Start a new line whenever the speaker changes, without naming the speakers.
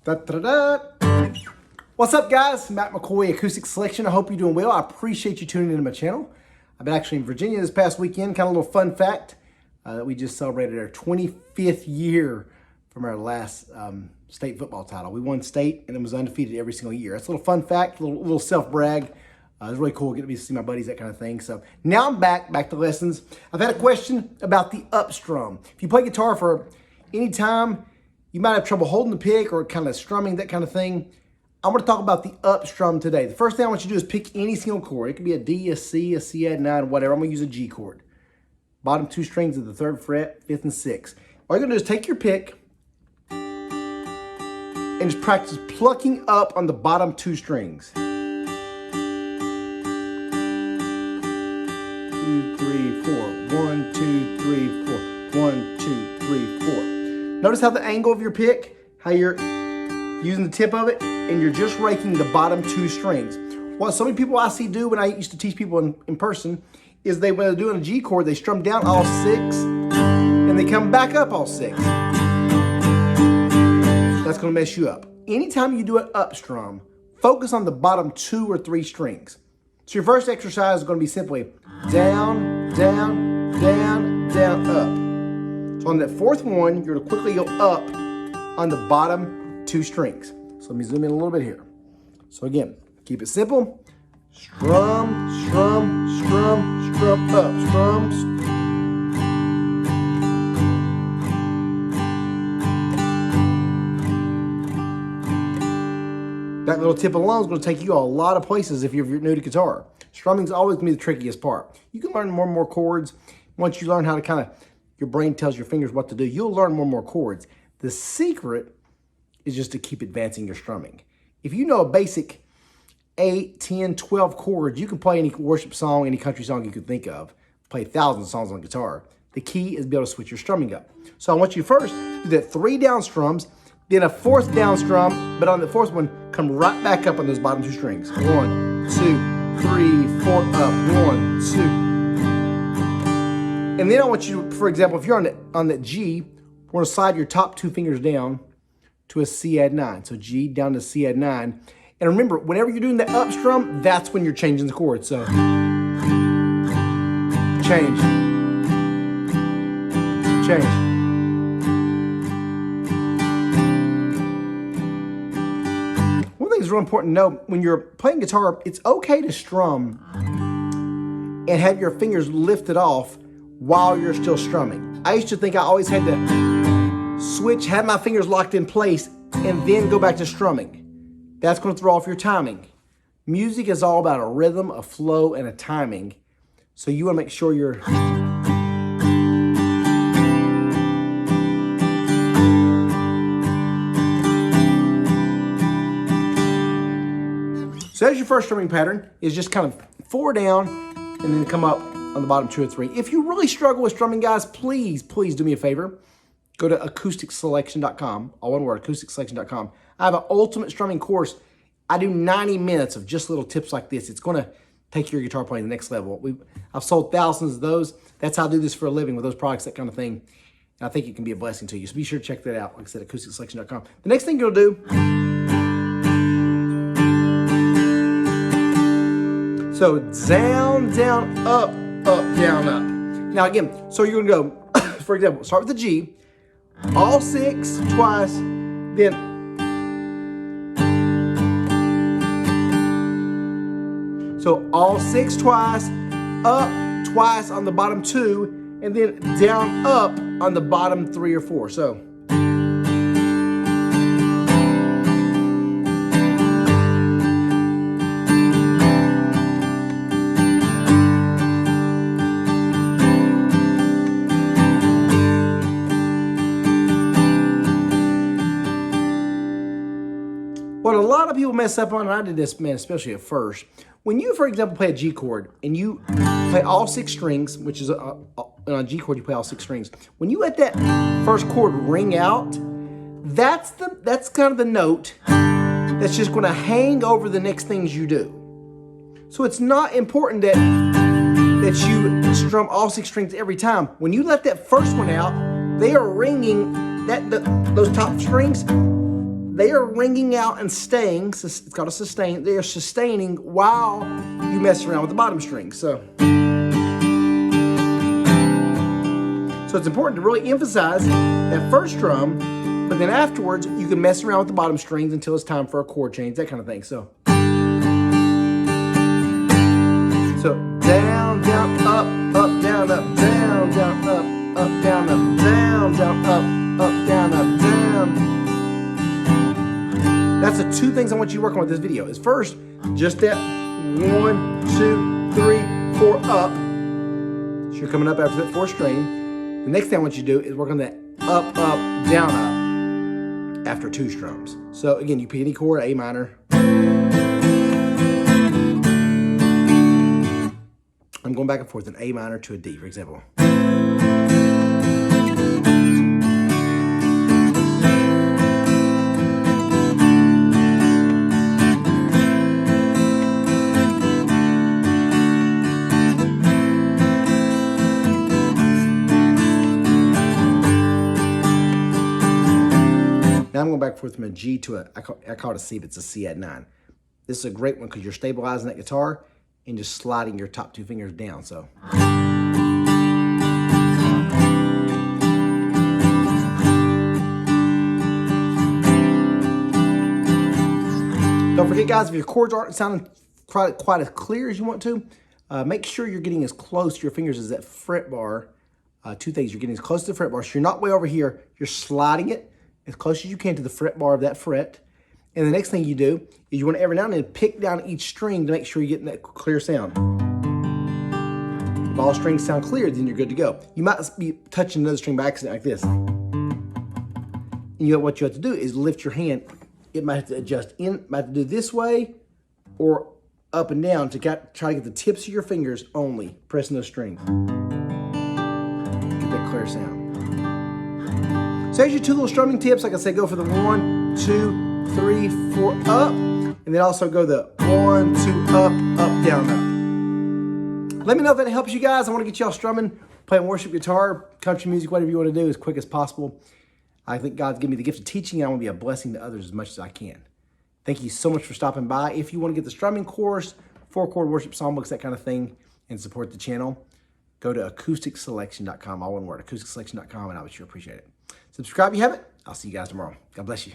Da-da-da. What's up, guys? Matt McCoy, Acoustic Selection. I hope you're doing well. I appreciate you tuning into my channel. I've been actually in Virginia this past weekend. Kind of a little fun fact that we just celebrated our 25th year from our last state football title. We won state and it was undefeated every single year. That's a little fun fact, a little self-brag. It was really cool getting to see my buddies, that kind of thing. So now I'm back to lessons. I've had a question about the up strum. If you play guitar for any time, you might have trouble holding the pick or kind of strumming, that kind of thing. I'm going to talk about the up strum today. The first thing I want you to do is pick any single chord. It could be a D, a C, a C add 9, whatever. I'm going to use a G chord. Bottom two strings of the 3rd fret, 5th and 6th. All you're going to do is take your pick and just practice plucking up on the bottom two strings. 2, 3, 4. 1, 2, 3, 4. 1, 2, 3, 4. Notice how the angle of your pick, how you're using the tip of it, and you're just raking the bottom two strings. What so many people I see do when I used to teach people in person is when they're doing a G chord, they strum down all 6 and they come back up all 6. That's going to mess you up. Anytime you do an up strum, focus on the bottom 2 or 3 strings. So your first exercise is going to be simply down, down, down, down, up. So on that 4th one, you're going to quickly go up on the bottom 2 strings. So let me zoom in a little bit here. So again, keep it simple. Strum, strum, strum, strum, up, strum. That little tip alone is going to take you a lot of places if you're new to guitar. Strumming is always going to be the trickiest part. You can learn more and more chords. Once you learn how to kind of, your brain tells your fingers what to do, you'll learn more and more chords. The secret is just to keep advancing your strumming. If you know a basic 8, 10, 12 chords, you can play any worship song, any country song you could think of. Play thousands of songs on guitar. The key is to be able to switch your strumming up. So I want you first to do that 3 down strums, then a 4th down strum, but on the 4th one, come right back up on those bottom 2 strings. 1, 2, 3, 4, up, 1, 2. And then I want you, for example, if you're on that G, we're gonna slide your top 2 fingers down to a C add 9. So G down to C add 9. And remember, whenever you're doing the up strum, that's when you're changing the chord. So change, change. One thing that's real important to know, when you're playing guitar, it's okay to strum and have your fingers lifted off while you're still strumming. I used to think I always had to switch, have my fingers locked in place, and then go back to strumming. That's going to throw off your timing. Music is all about a rhythm, a flow, and a timing. So you want to make sure you're... So that's your first strumming pattern, is just kind of 4 down and then come up on the bottom 2 or 3. If you really struggle with strumming, guys, please do me a favor. Go to acousticselection.com, all one word, acousticselection.com. I have an ultimate strumming course. I do 90 minutes of just little tips like this. It's going to take your guitar playing to the next level. I've sold thousands of those. That's how I do this for a living with those products, that kind of thing. And I think it can be a blessing to you. So be sure to check that out. Like I said, acousticselection.com. The next thing you'll do, so down, down, up, down, up. Now again, so you're going to go, for example, start with the G, all 6 twice, then so all 6 twice, up twice on the bottom 2, and then down, up on the bottom 3 or 4. So what a lot of people mess up on, and I did this, man, especially at first, when you, for example, play a G chord and you play all 6 strings, which is on a G chord, you play all 6 strings. When you let that first chord ring out, that's kind of the note that's just going to hang over the next things you do. So it's not important that you strum all 6 strings every time. When you let that first one out, they are ringing those top strings. they are ringing out and staying. It's called a sustain. They are sustaining while you mess around with the bottom string. So it's important to really emphasize that first strum, but then afterwards, you can mess around with the bottom strings until it's time for a chord change, that kind of thing. So down, down, up, up, down, up, down, down, up, up, down, up, down, down, up, down, up, down. That's the two things I want you to work on with this video. Is first, just that 1, 2, 3, 4 up. So you're coming up after that 4th string. The next thing I want you to do is work on that up, up, down, up after 2 strums. So again, you pick any chord, A minor. I'm going back and forth, an A minor to a D, for example. Now I'm going back and forth from a G to I call it a C, but it's a C at 9. This is a great one because you're stabilizing that guitar and just sliding your top 2 fingers down. So don't forget, guys, if your chords aren't sounding quite as clear as you want to, make sure you're getting as close to your fingers as that fret bar. 2 things: you're getting as close to the fret bar, so you're not way over here. You're sliding it as close as you can to the fret bar of that fret. And the next thing you do is you want to every now and then pick down each string to make sure you're getting that clear sound. If all strings sound clear, then you're good to go. You might be touching another string by accident like this. And what you have to do is lift your hand. It might have to adjust in, might have to do this way or up and down to try to get the tips of your fingers only pressing those strings. Get that clear sound. So here's your 2 little strumming tips. Like I said, go for the 1, 2, 3, 4 up, and then also go the 1, 2 up, up, down, up. Let me know if that helps you guys. I want to get y'all strumming, playing worship guitar, country music, whatever you want to do as quick as possible. I think God's given me the gift of teaching, and I want to be a blessing to others as much as I can. Thank you so much for stopping by. If you want to get the strumming course, 4-chord worship songbooks, that kind of thing, and support the channel, go to acousticselection.com, all one word, acousticselection.com, and I would sure appreciate it. Subscribe if you haven't. I'll see you guys tomorrow. God bless you.